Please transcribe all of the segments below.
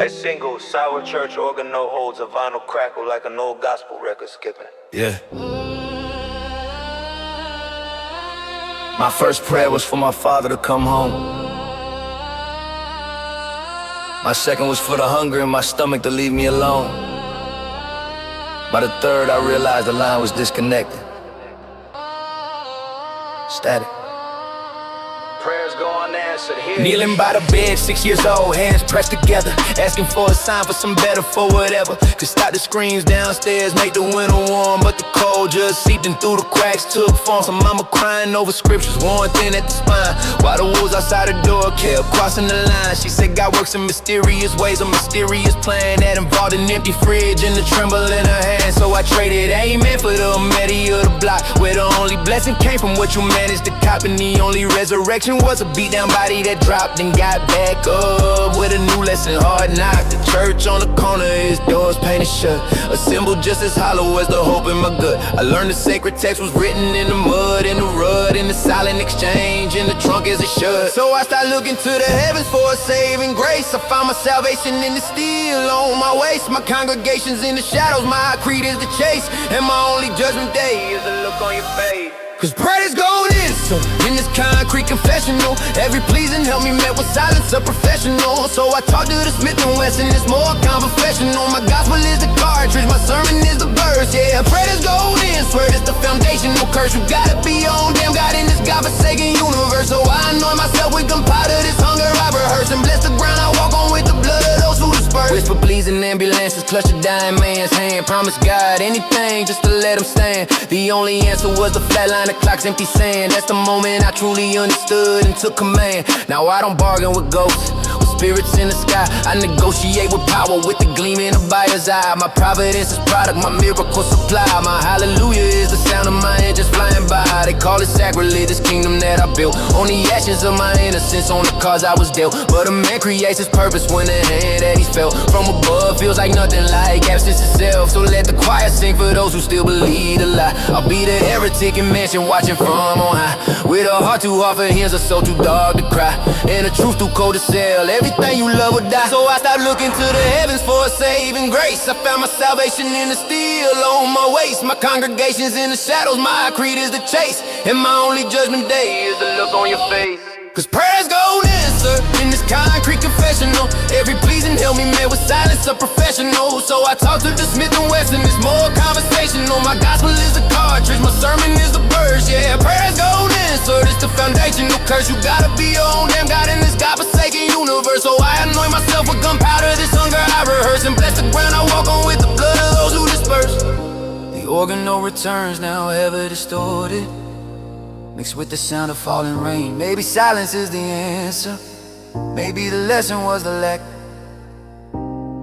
That single, Sour Church organ note holds a vinyl crackle like an old gospel record skipping. Yeah. My first prayer was for my father to come home. My second was for the hunger in my stomach to leave me alone. By the third, I realized the line was disconnected. Static. Prayers go unanswered here. Kneeling by the bed, 6 years old, hands pressed together, asking for a sign for some better, for whatever. Could stop the screams downstairs, make the winter warm, but the cold just seeped in through the cracks, took form. Some mama crying over scriptures, worn thin at the spine, while the wolves outside the door kept crossing the line. She said God works in mysterious ways, a mysterious plan that involved an empty fridge and the tremble in her hand. So I traded amen for the Medi of the block, where the only blessing came from what you managed to cop, and the only resurrection was a beat down body that dropped and got back up with a new lesson, hard knock. The church on the corner, its doors painted shut, a symbol just as hollow as the hope in my gut. I learned the sacred text was written in the mud, in the rud, in the silent exchange, in the trunk as it should. So I started looking to the heavens for a saving grace. I found my salvation in the steel on my waist. My congregation's in the shadows, my creed is the chase, and my only judgment day is the look on your face. Cause prayers going in, so in this concrete confessional, every pleasing help me met with silence, a professional. So I talk to the Smith & Wesson, it's more conversational. My gospel is the cartridge, my sermon is the verse. Yeah, prayers going in, swear it's the foundational curse. You gotta be on damn God in this God-forsaken universe. So I anoint myself with gunpowder, this hunger I rehearse, and bless the ground I walk on with the blood of those who disperse. Whisper pleasing ambulances, clutch a dying man's hand. Promise God anything just to let him stand. The only answer was the flat line, the clock's empty sand. That's the moment I truly understood and took command. Now I don't bargain with ghosts, with spirits in the sky. I negotiate with power, with the gleam in the buyer's eye. My providence is product, my miracle supply. My hallelujah is the sound of my angels flying by. They call it sacrilege, this kingdom that I built on the ashes of my innocence, on the cards I was dealt. But a man creates his purpose when the hand that he's felt from above feels like nothing like absence itself. So let the choir sing for those who still believe the lie. I'll be the heretic in mansion watching from on high, with a heart too hard for hymns, a soul too dark to cry, and a truth too cold to sell. Everything you love will die. So I stopped looking to the heavens for a saving grace. I found my salvation in the steel on my waist. My congregation's in the shadows, my creed is the chase, and my only judgment day is the look on your face. Cause prayers gon' answer in this concrete confessional. Every pleasing help me met with silence, a professional. So I talk to the Smith & Wesson, it's more conversational. My gospel is a cartridge, my sermon is the verse. Yeah, prayers gon' answer, it's the foundational curse. You gotta be on damn God in this God-forsaken universe. So I anoint myself with gunpowder, this hunger I rehearse, and bless the ground I walk on with the blood of those who disperse. The organ no returns now ever distorted, mixed with the sound of falling rain. Maybe silence is the answer, maybe the lesson was the lack,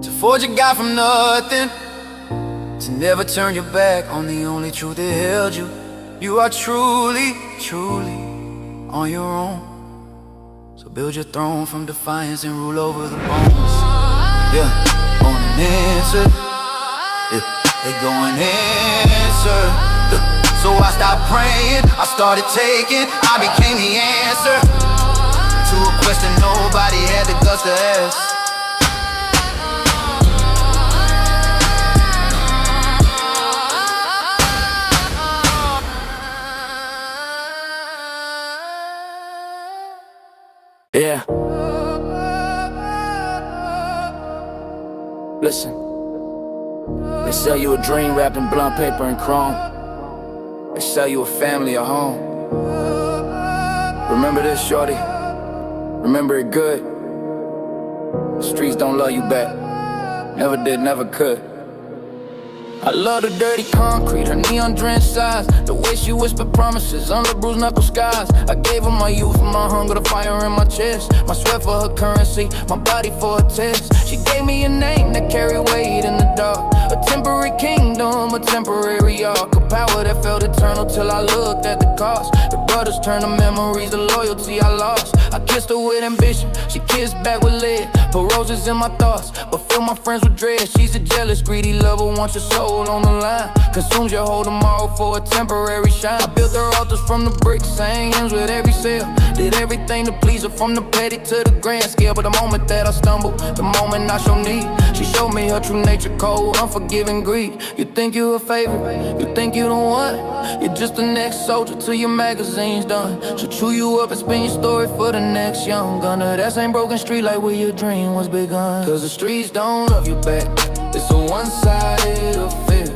to forge a God from nothing, to never turn your back on the only truth that held you. You are truly, truly on your own. So build your throne from defiance and rule over the bones. Yeah, on an answer. Yeah, they go and answer. So I stopped praying, I started taking, I became the answer to a question nobody had the guts to ask. Yeah. Listen, they sell you a dream wrapped in blunt paper and chrome. They sell you a family, a home. Remember this, shorty. Remember it good. The streets don't love you back. Never did, never could. I love the dirty concrete, her neon drenched eyes, the way she whispered promises on the bruised knuckle skies. I gave her my youth, my hunger, the fire in my chest, my sweat for her currency, my body for a test. She gave me a name that carried weight in the dark, a a temporary kingdom, a temporary arc of power that felt eternal till I looked at the cost. The brothers turned to memories, the loyalty I lost. I kissed her with ambition, she kissed back with lead. Put roses in my thoughts, but fill my friends with dread. She's a jealous, greedy lover, wants your soul on the line. Consumes your whole tomorrow for a temporary shine. I built her altars from the bricks, sang hymns with every sale. Did everything to please her, from the petty to the grand scale. But the moment that I stumble, the moment I show need, she showed me her true nature, cold, unforgiving greed. You think you a favorite, you think you the one. You're just the next soldier till your magazine's done. She'll chew you up and spin your story for the next young gunner. That same broken street like where your dream was begun. Cause the streets don't love you back, it's a one-sided affair.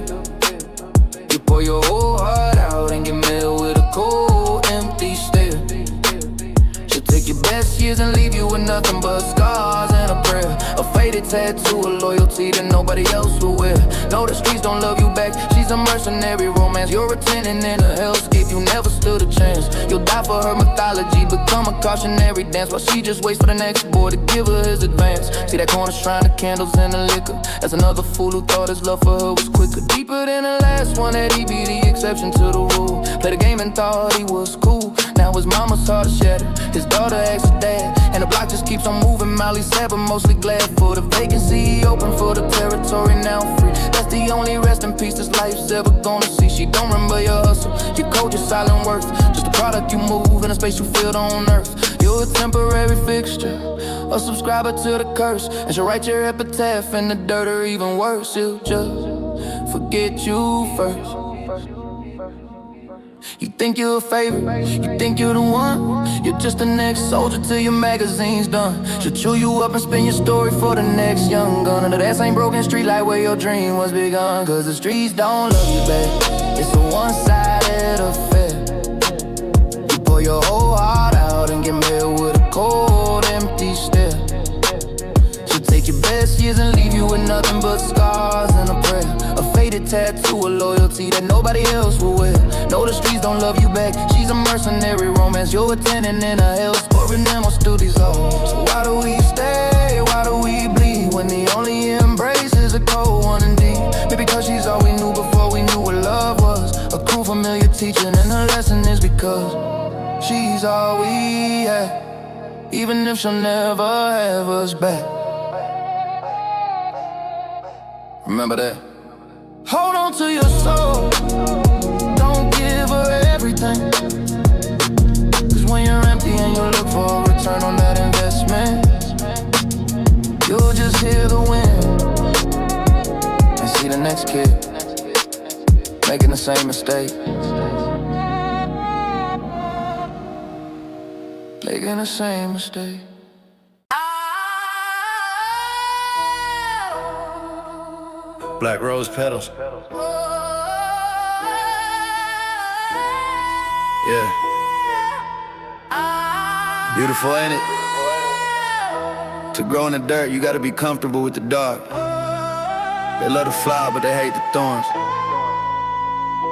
You pour your whole heart out and get met with a cold, empty stare. She'll take your best years and leave you with nothing but scars and a prayer. A faded tattoo, a loyalty that nobody else will wear. No, the streets don't love you back, she's a mercenary romance. You're a tenant in a hellscape, you never stood a chance. You'll die for her mythology, become a cautionary dance, while she just waits for the next boy to give her his advance. See that corner shrine of candles and the liquor, that's another fool who thought his love for her was quicker. Deeper than the last one, that he be the exception to the rule. Played a game and thought he was cool, now his mama's heart is shattered. His daughter asks her dad, and the block just keeps on moving. Molly's sad but mostly glad for the vacancy, open for the territory now free. That's the only rest in peace this life's ever gonna see. She don't remember your hustle, your code, your silent worth, just a product you move in a space you feel on earth. You're a temporary fixture, a subscriber to the curse, and she'll write your epitaph in the dirt, or even worse, she'll just forget you first. You think you're a favorite, you think you're the one. You're just the next soldier till your magazine's done. She'll chew you up and spin your story for the next young gunner. Now that same broken street like where your dream was begun. Cause the streets don't love you back, it's a one-sided affair. You pour your whole heart out and get met with a cold, empty stare. She'll take your best years and leave you with nothing but scars and a prayer. A faded tattoo, a loyalty that nobody else will wear. No, the streets don't love you back, she's a mercenary romance. You're a tenant in a hell, scoring them on studios. So why do we stay, why do we bleed, when the only embrace is a cold one indeed? Maybe because she's all we knew before we knew what love was. A cool familiar teacher, and her lesson is because she's all we had, even if she'll never have us back. Remember that. Hold on to your soul, don't give her everything. Cause when you're empty and you look for a return on that investment, you'll just hear the wind and see the next kid making the same mistake, making the same mistake. Black rose petals. Yeah. Beautiful, ain't it? To grow in the dirt, you gotta be comfortable with the dark. They love the flower, but they hate the thorns.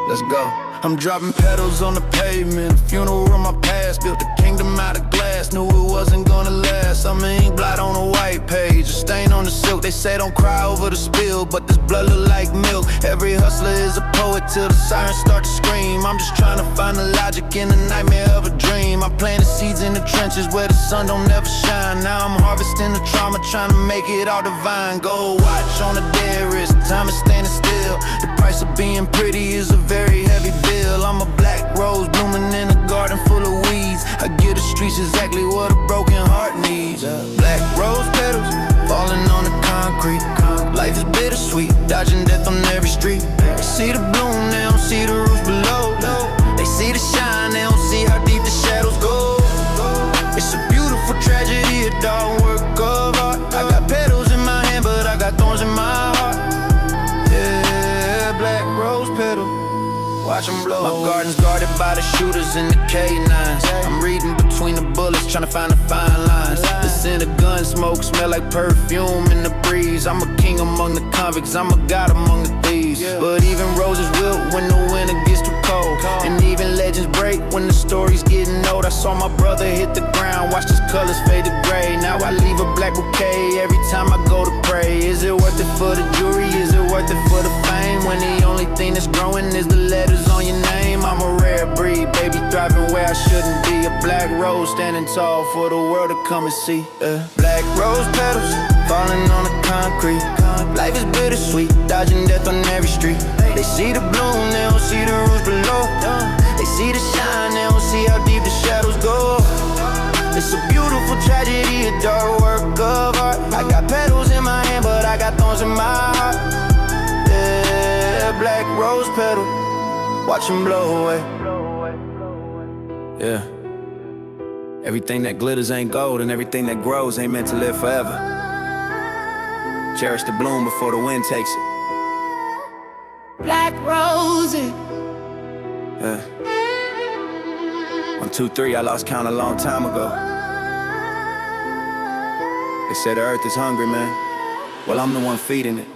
Let's go. I'm dropping petals on the pavement, a funeral on my past. Built a kingdom out of glass, knew it wasn't gonna last. I'm an ink blot on a white page, a stain on the silk. They say don't cry over the spill, but this blood look like milk. Every hustler is a poet till the sirens start to scream. I'm just trying to find the logic in the nightmare of a dream. I planted seeds in the trenches where the sun don't ever shine. Now I'm harvesting the trauma, trying to make it all divine. Gold watch on the dead wrist, time is standing still. The price of being pretty is a very heavy bill. I'm a black rose blooming in a garden full of weeds. I give the streets exactly what a broken heart needs. Black rose petals falling on the concrete. Life is bittersweet, dodging death on every street. They see the bloom, they don't see the roots below. They see the shine, they don't see how deep the shadows go. It's a beautiful tragedy, a dark work of art. I got petals in my hand, but I got thorns in my heart. Yeah, black rose petal, watch them blow. My garden's guarded by the shooters and the K9s. I'm reading between the bullets, trying to find the fine lines. The scent of gun smoke smell like perfume in the breeze. I'm a king among the convicts, I'm a god among the thieves. But even roses wilt when the winter gets too cold, and even legends break when the story's getting old. I saw my brother hit the ground, watched his colors fade to gray. Now I leave a black bouquet every time I go to pray. Is it worth it for the jewelry? Is it worth it for the when the only thing that's growing is the letters on your name. I'm a rare breed, baby, thriving where I shouldn't be. A black rose standing tall for the world to come and see. Black rose petals falling on the concrete. Life is bittersweet, dodging death on every street. They see the bloom, they don't see the roots below. They see the shine, they don't see how deep the shadows go. It's a beautiful tragedy, a dark work of art. I got petals in my hand, but I got thorns in my heart. Yeah, black rose petal, watch them blow away. Yeah. Everything that glitters ain't gold, and everything that grows ain't meant to live forever. Cherish the bloom before the wind takes it. Black roses. Yeah. 1, 2, 3, I lost count a long time ago. They said the earth is hungry, man. Well, I'm the one feeding it.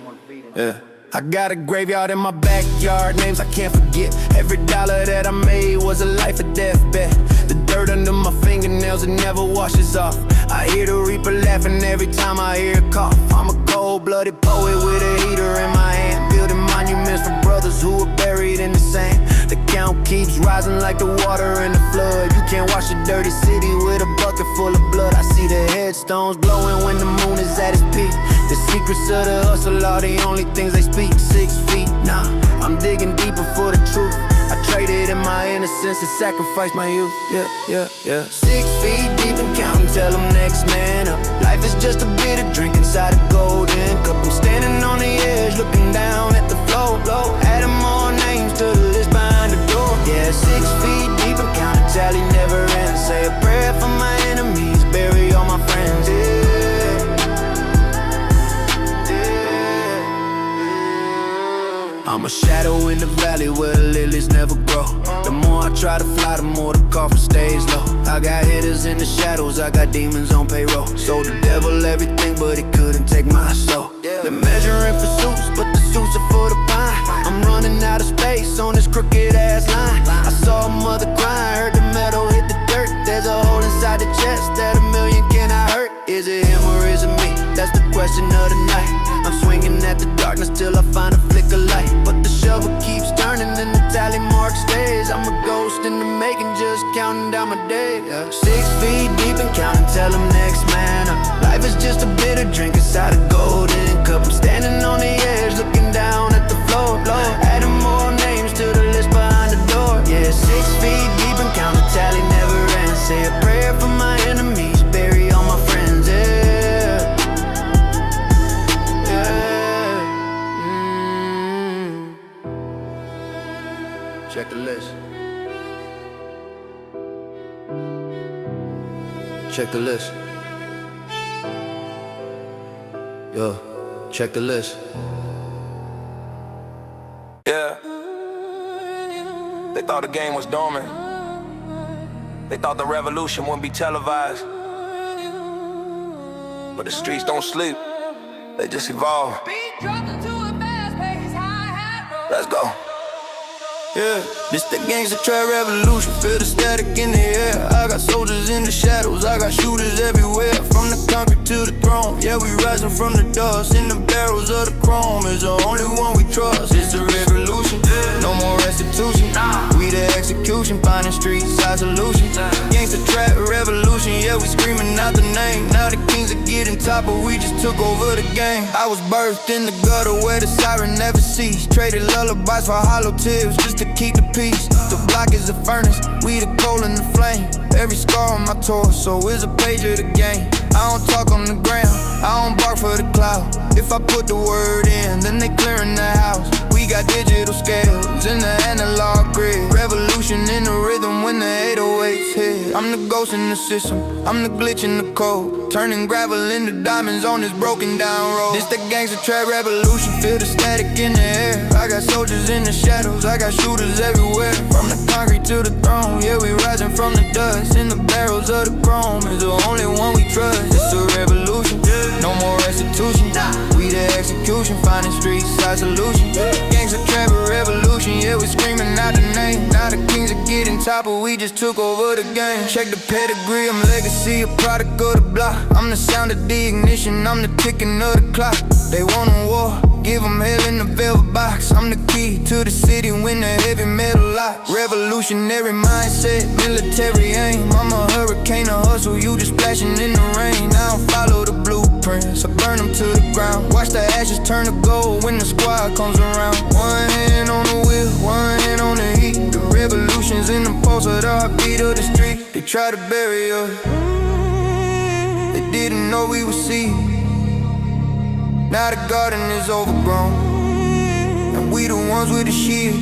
Yeah. I got a graveyard in my backyard, names I can't forget. Every dollar that I made was a life or death bet. The dirt under my fingernails, it never washes off. I hear the reaper laughing every time I hear a cough. I'm a cold-blooded poet with a heater in my hand, building monuments for brothers who are buried in the sand. The count keeps rising like the water in the flood. You can't wash a dirty city with a bucket full of blood. I see the headstones glowing when the moon is at its peak. The secrets of the hustle are the only things they speak. 6 feet, nah, I'm digging deeper for the truth. I traded in my innocence and sacrificed my youth. Yeah. 6 feet deep and counting till I'm next man up. Life is just a bitter drink inside a golden cup. I'm standing on the edge looking down at the flow. Adding more names to the list behind the door. Yeah, 6 feet deep and counting tally never ends. Say a prayer for my enemies, bury all my friends. I'm a shadow in the valley where the lilies never grow. The more I try to fly, the more the coffin stays low. I got hitters in the shadows, I got demons on payroll. Sold the devil everything, but he couldn't take my soul. They're measuring for suits, but the suits are for the pine. I'm running out of space on this crooked ass line. I saw a mother crying, heard the metal hit the dirt. There's a hole inside the chest that 1,000,000 cannot hurt. Is it him or is it me? That's the question of the night. I'm swinging at the darkness till I find a flicker light. But the shovel keeps turning and the tally mark stays. I'm a ghost in the making, just counting down my days. 6 feet deep and counting till I'm next man up. Life is just a bitter drink inside a golden cup. I'm standing on the edge looking down at the floor. Adding more names to the list behind the door. Yeah, 6 feet deep and counting tally never ends. Say a prayer for my enemies, bury all my friends. Check the list. Check the list. Yo, check the list. Yeah. They thought the game was dormant. They thought the revolution wouldn't be televised. But the streets don't sleep. They just evolve. Let's go. Yeah, this the gangsta trap revolution. Feel the static in the air. I got soldiers in the shadows, I got shooters everywhere. From the concrete to the throne, yeah, we rising from the dust. In the barrels of the chrome is the only one we trust. It's a revolution, no more restitution. We the execution, finding street side solutions. Gangsta trap revolution, yeah, we screaming out the name. Now the kings are getting toppled, we just took over the game. I was birthed in the gutter where the siren never ceased. Traded lullabies for hollow tips just to keep the peace. The block is a furnace, we the coal in the flame. Every scar on my torso is a page of the game. I don't talk on the ground, I don't bark for the cloud. If I put the word in, then they clearing the house. We got digital scales in the analog grid. Revolution in the rhythm when the 808s hit. I'm the ghost in the system, I'm the glitch in the code. Turning gravel into diamonds on this broken down road. This the gangsta trap revolution, feel the static in the air. I got soldiers in the shadows, I got shooters everywhere. From the concrete to the throne, yeah, we rising from the dust. In the barrels of the chrome is the only one we trust. It's a revolution, no more restitution. We the execution, finding street side solutions. Gangsta trap revolution, yeah, we screaming out the name. Now the kings are getting toppled, we just took over the game. Check the pedigree, I'm legacy, a product of the block. I'm the sound of the ignition, I'm the ticking of the clock. They want a war, Give them hell in the velvet box. I'm the key to the city when the heavy metal locks. Revolutionary mindset, military aim. I'm a hurricane, a hustle, you just splashing in the rain. I don't follow the blueprints, I burn them to the ground. Watch the ashes turn to gold when the squad comes around. One hand on the wheel, one hand on the heat. The revolution's in the pulse of the heartbeat of the street. They try to bury us, they didn't know we would see. Now the garden is overgrown, and we the ones with the shit.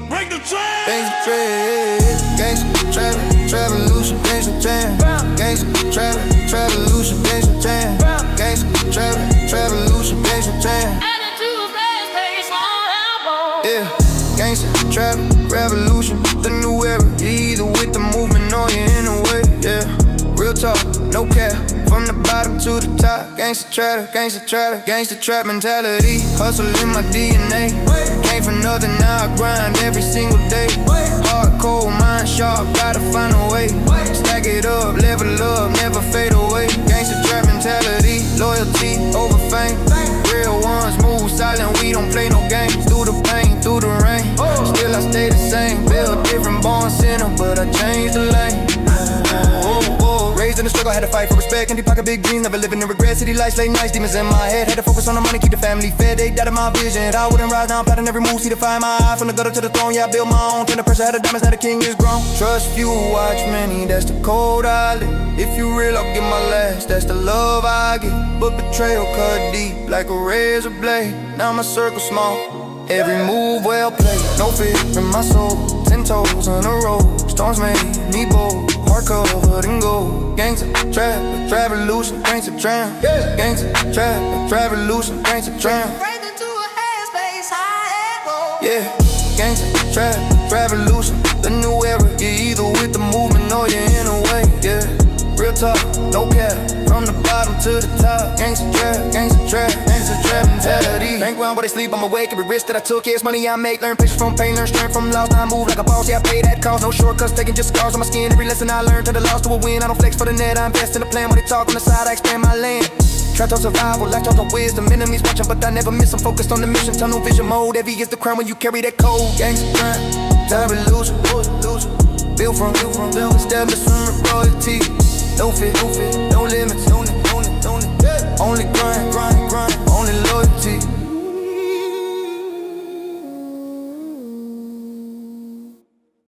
Break the track! Gangsta trap, gangsta trap, revolution, gangsta jam. Gangsta trap, revolution, gangsta jam. Gangsta trap, revolution, gangsta jam. Yeah, gangsta trap, revolution, the new era. You're either with the movement or you're in the way. Yeah, real talk, no cap. From the bottom to the top, gangsta trap mentality. Hustle in my DNA. Came for nothing, now I grind every single day. Hardcore, mind sharp, gotta find a way. Stack it up, level up, never fade away. Gangsta trap mentality, loyalty over fame. Real ones move silent, we don't play no games. Through the pain, through the rain, still I stay the same. Build different, born sinner, but I changed the lane. Raised in the struggle, had to fight for respect. Empty pocket, big dreams, never living in regret. City lights, late nights, demons in my head. Had to focus on the money, keep the family fed. They doubted my vision, I wouldn't rise, now I'm plotting every move. See the fire in my eye, from the gutter to the throne. Yeah, I built my own, turn the pressure, had the diamonds, now the king is grown. Trust few, watch many, that's the code I live. If you real, I'll give my last, that's the love I give. But betrayal cut deep, like a razor blade. Now my circle small, every move well played. No fear in my soul, 10 toes on the road. Storms made me bold, heart covered in gold. Gangsta trap, revolution, gangsta tram. Gangsta trap, revolution, gangsta tram. Break into a headspace, high and low. Yeah, gangsta trap, revolution, the new era. You're either with the movement or you're in a way. Yeah, real talk, no cap. From the bottom to the top, gangsta trap mentality. Bank round but they sleep, I'm awake. Every risk that I took, yeah, it's money I make. Learn patience from pain, learn strength from loss. Now I move like a boss, yeah, I pay that cost. No shortcuts, taking just scars on my skin. Every lesson I learned, turn the loss to a win. I don't flex for the net, I invest in the plan. When they talk on the side, I expand my land. Trapped on survival, latched on wisdom. Enemies watching, but I never miss. I'm focused on the mission, tunnel vision mode. Heavy is the crown when you carry that code. Gangsta trap, revolution, built from established from royalty. No fear, no limits.